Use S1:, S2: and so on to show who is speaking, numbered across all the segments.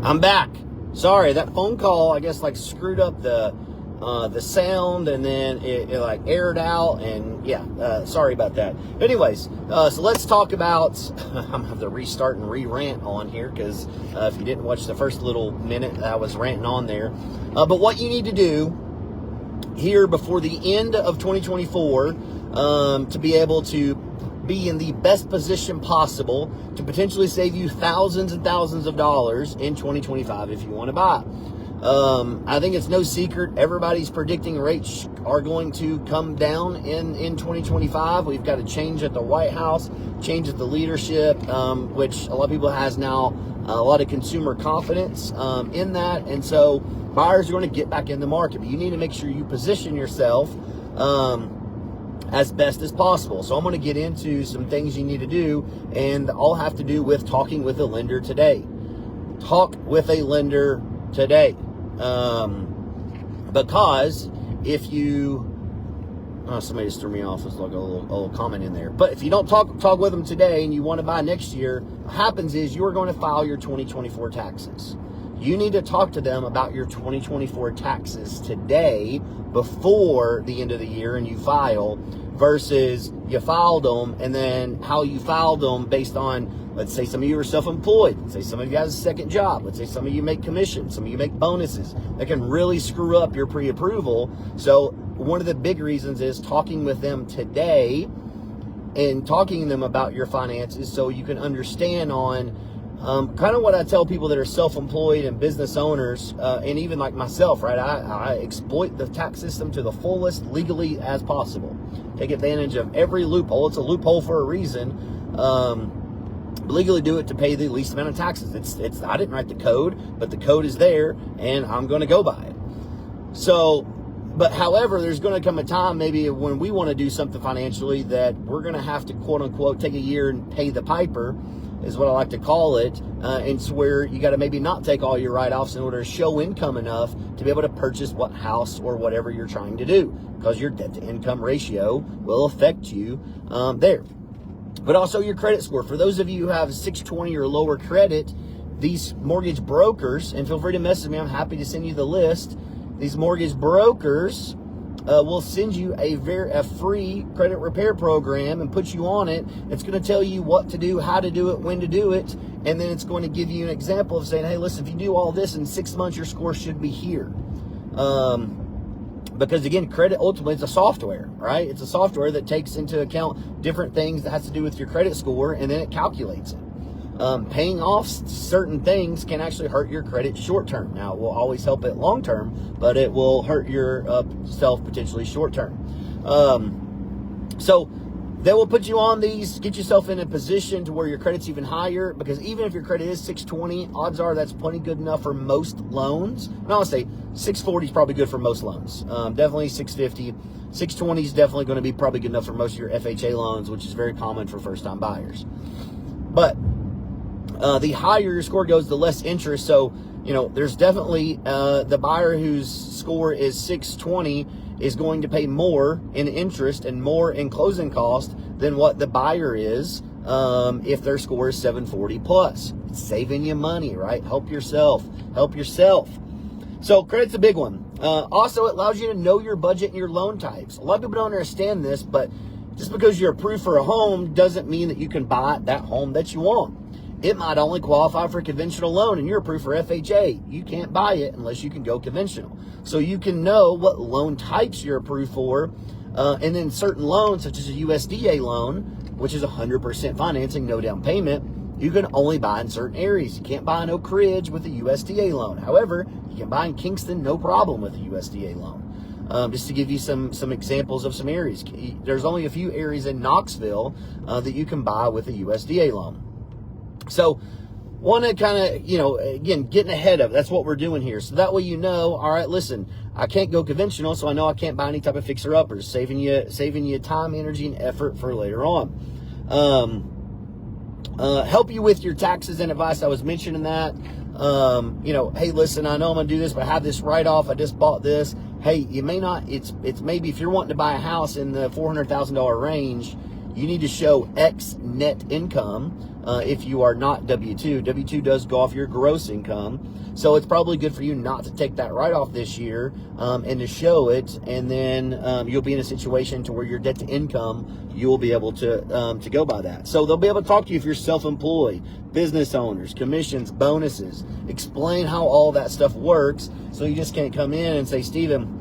S1: I'm back. Sorry, that phone call, I guess, like screwed up the sound, and then it like aired out, and yeah, sorry about that. Anyways, so let's talk about, I'm gonna have to restart and re-rant on here, because if you didn't watch the first little minute, I was ranting on there. But what you need to do here before the end of 2024 to be able to be in the best position possible to potentially save you thousands and thousands of dollars in 2025 if you want to buy. I think it's no secret everybody's predicting rates are going to come down in 2025. We've got a change at the White House, change at the leadership, which a lot of people has now a lot of consumer confidence in that, and so buyers are going to get back in the market. But you need to make sure you position yourself as best as possible. So I'm going to get into some things you need to do, and all have to do with talking with a lender today. Talk with a lender today. Because if you, somebody just threw me off. There's like a little comment in there. But if you don't talk with them today and you want to buy next year, what happens is you're going to file your 2024 taxes. You need to talk to them about your 2024 taxes today before the end of the year and you file, versus you filed them and then how you filed them based on, let's say some of you are self-employed, let's say some of you have a second job, let's say some of you make commissions, some of you make bonuses. That can really screw up your pre-approval. So one of the big reasons is talking with them today and talking to them about your finances so you can understand on kind of what I tell people that are self-employed and business owners, and even like myself, right? I exploit the tax system to the fullest legally as possible. Take advantage of every loophole. It's a loophole for a reason. Legally do it to pay the least amount of taxes. It's I didn't write the code, but the code is there, and I'm going to go by it. So, but however, there's going to come a time maybe when we want to do something financially that we're going to have to, quote unquote, take a year and pay the piper, is what I like to call it. And it's where you got to maybe not take all your write-offs in order to show income enough to be able to purchase what house or whatever you're trying to do, because your debt-to-income ratio will affect you there. But also your credit score. For those of you who have 620 or lower credit, these mortgage brokers, and feel free to message me, I'm happy to send you the list. These mortgage brokers will send you a free credit repair program and put you on it. It's going to tell you what to do, how to do it, when to do it, and then it's going to give you an example of saying, hey, listen, if you do all this in 6 months, your score should be here. Because again, credit ultimately is a software, right? It's a software that takes into account different things that has to do with your credit score, and then it calculates it. Paying off certain things can actually hurt your credit short term. Now, it will always help it long term, but it will hurt your self potentially short term. So they will put you on these, get yourself in a position to where your credit's even higher, because even if your credit is 620, odds are that's plenty good enough for most loans. And I'll say 640 is probably good for most loans. Definitely 650. 620 is definitely going to be probably good enough for most of your FHA loans, which is very common for first-time buyers. But the higher your score goes, the less interest. So, you know, there's definitely the buyer whose score is 620 is going to pay more in interest and more in closing cost than what the buyer is if their score is 740 plus. It's saving you money, right? Help yourself. Help yourself. So credit's a big one. Also, it allows you to know your budget and your loan types. A lot of people don't understand this, but just because you're approved for a home doesn't mean that you can buy that home that you want. It might only qualify for a conventional loan, and you're approved for FHA. You can't buy it unless you can go conventional. So you can know what loan types you're approved for, and then certain loans, such as a USDA loan, which is 100% financing, no down payment, you can only buy in certain areas. You can't buy in Oak Ridge with a USDA loan. However, you can buy in Kingston, no problem, with a USDA loan. Just to give you some examples of some areas. There's only a few areas in Knoxville that you can buy with a USDA loan. So want to kind of, you know, again, getting ahead of it. That's what we're doing here. So that way, you know, all right, listen, I can't go conventional, so I know I can't buy any type of fixer-uppers, saving you time, energy, and effort for later on. Help you with your taxes and advice. I was mentioning that. You know, hey, listen, I know I'm going to do this, but I have this write-off. I just bought this. Hey, you may not, it's maybe if you're wanting to buy a house in the $400,000 range, you need to show X net income if you are not W-2. W-2 does go off your gross income. So it's probably good for you not to take that write-off this year and to show it, and then you'll be in a situation to where your debt to income, you will be able to go by that. So they'll be able to talk to you if you're self-employed, business owners, commissions, bonuses, explain how all that stuff works. So you just can't come in and say, Steven,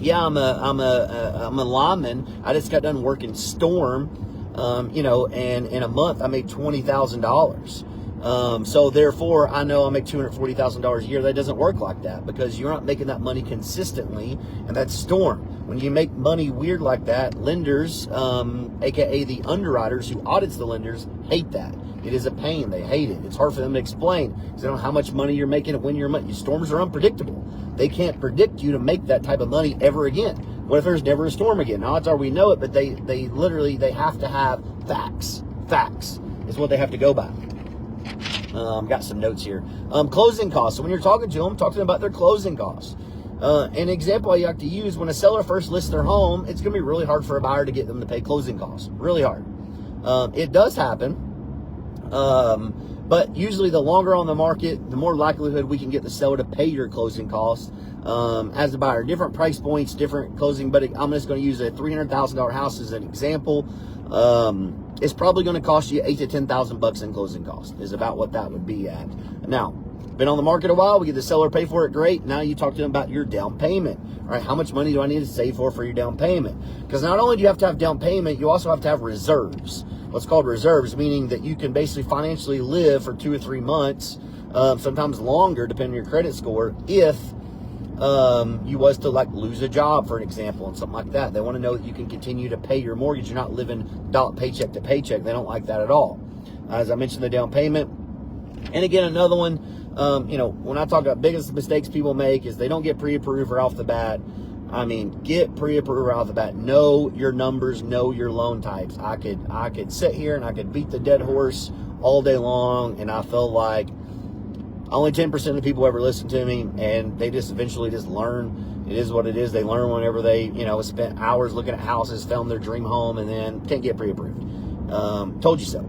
S1: yeah, I'm a lineman. I just got done working storm, and in a month I made $20,000. So therefore, I know I make $240,000 a year. That doesn't work like that, because you're not making that money consistently, and that's storm. When you make money weird like that, lenders, aka the underwriters who audits the lenders, hate that. It is a pain. They hate it. It's hard for them to explain because they don't know how much money you're making and when you're making. Storms are unpredictable. They can't predict you to make that type of money ever again. What if there's never a storm again? Odds are we know it, but they literally have to have facts. Facts is what they have to go by. Got some notes here. Closing costs. So when you're talking to them, talk to them about their closing costs. An example I like to use, when a seller first lists their home, it's going to be really hard for a buyer to get them to pay closing costs. Really hard. It does happen. But usually the longer on the market, the more likelihood we can get the seller to pay your closing costs as a buyer. Different price points, different closing, but I'm just going to use a $300,000 house as an example. It's probably going to cost you $8,000 to $10,000 in closing costs is about what that would be at. Now, been on the market a while, we get the seller pay for it, great. Now you talk to them about your down payment. All right, how much money do I need to save for your down payment? Because not only do you have to have down payment, you also have to have reserves. What's called reserves, meaning that you can basically financially live for 2 or 3 months, sometimes longer, depending on your credit score, if you was to lose a job, for an example, and something like that. They want to know that you can continue to pay your mortgage. You're not living paycheck to paycheck. They don't like that at all. As I mentioned, the down payment. And again, another one, when I talk about biggest mistakes people make is they don't get pre-approved right off the bat. I mean, get pre-approved right off the bat. Know your numbers, know your loan types. I could sit here and I could beat the dead horse all day long, and I feel like only 10% of the people ever listen to me, and they just eventually just learn. It is what it is. They learn whenever they, spent hours looking at houses, found their dream home, and then can't get pre-approved. Told you so.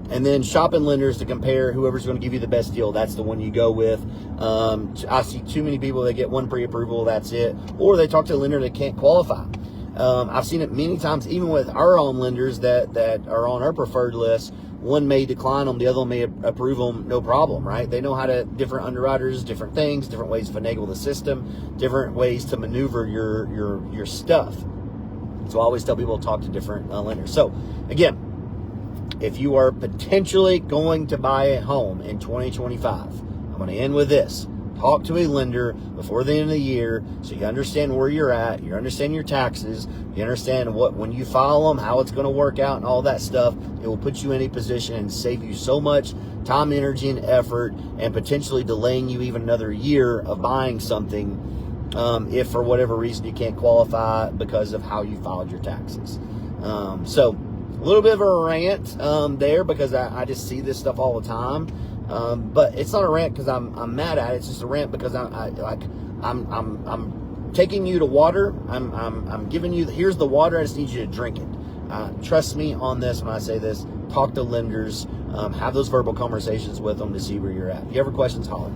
S1: And then shopping lenders to compare whoever's going to give you the best deal. That's the one you go with. I see too many people that get one pre-approval, that's it. Or they talk to a lender that can't qualify. I've seen it many times, even with our own lenders that are on our preferred list. One may decline them, the other one may approve them, no problem, right? They know how to, different underwriters, different things, different ways to finagle the system, different ways to maneuver your stuff. So I always tell people to talk to different lenders. So again, if you are potentially going to buy a home in 2025, I'm going to end with this. Talk to a lender before the end of the year so you understand where you're at, you understand your taxes, you understand when you file them, how it's going to work out and all that stuff. It will put you in a position and save you so much time, energy, and effort, and potentially delaying you even another year of buying something if for whatever reason you can't qualify because of how you filed your taxes. So a little bit of a rant there because I just see this stuff all the time. But it's not a rant because I'm mad at it. It's just a rant because I'm taking you to water. I'm giving you here's the water. I just need you to drink it. Trust me on this when I say this. Talk to lenders. Have those verbal conversations with them to see where you're at. If you have questions, holler.